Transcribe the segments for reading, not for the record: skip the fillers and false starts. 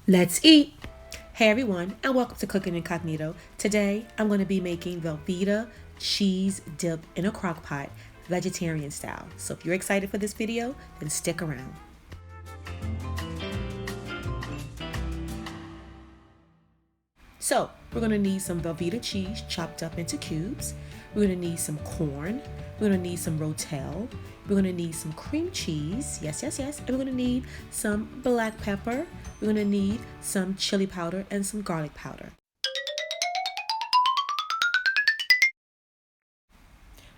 Let's eat! Hey everyone, and welcome to Cooking Incognito. Today, I'm going to be making Velveeta cheese dip in a crock pot, vegetarian style. So if you're excited for this video, then stick around. So we're going to need some Velveeta cheese chopped up into cubes. We're going to need some corn. We're going to need some Rotel. We're going to need some cream cheese. Yes. And we're going to need some black pepper. We're going to need some chili powder and some garlic powder.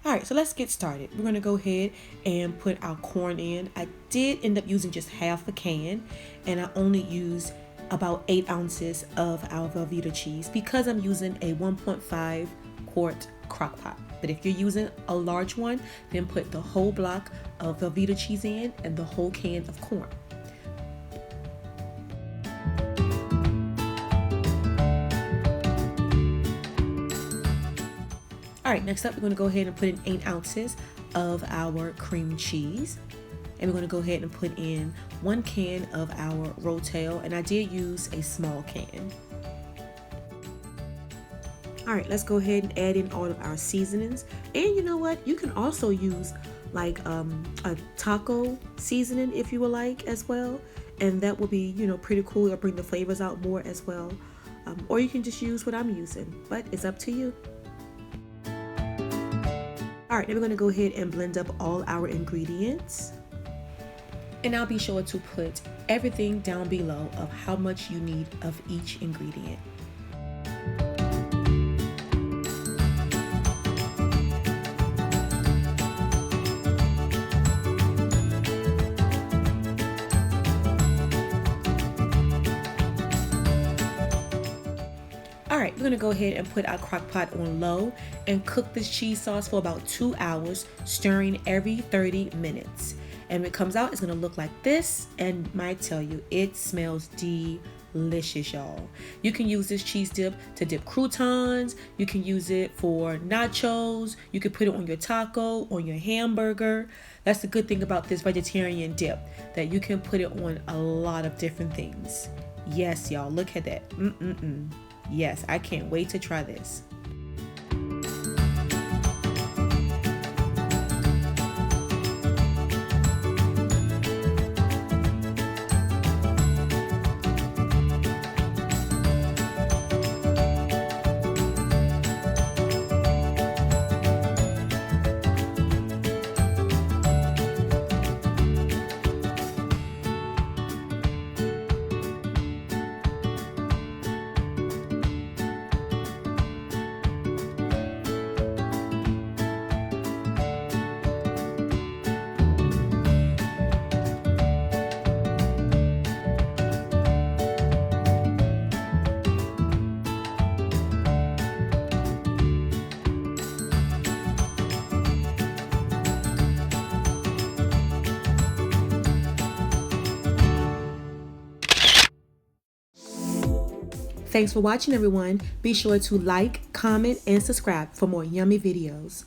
All right, so let's get started. We're going to go ahead and put our corn in. I did end up using just half a can, and I only used about 8 ounces of our Velveeta cheese because I'm using a 1.5 quart crock pot. But if you're using a large one, then put the whole block of Velveeta cheese in and the whole can of corn. All right, next up, we're going to go ahead and put in 8 ounces of our cream cheese. And we're going to go ahead and put in 1 can of our Rotel, and I did use a small can. All right, let's go ahead and add in all of our seasonings. And you know what? You can also use like a taco seasoning if you would like as well. And that will be, pretty cool. It'll bring the flavors out more as well. Or you can just use what I'm using, but it's up to you. All right, then we're going to go ahead and blend up all our ingredients. And I'll be sure to put everything down below of how much you need of each ingredient. All right, we're gonna go ahead and put our crock pot on low and cook this cheese sauce for about 2 hours, stirring every 30 minutes. And when it comes out, it's gonna look like this, and I tell you, it smells delicious, y'all. You can use this cheese dip to dip croutons. You can use it for nachos. You can put it on your taco, on your hamburger. That's the good thing about this vegetarian dip, that you can put it on a lot of different things. Yes, y'all, look at that. Yes, I can't wait to try this. Thanks for watching, everyone. Be sure to like, comment, and subscribe for more yummy videos.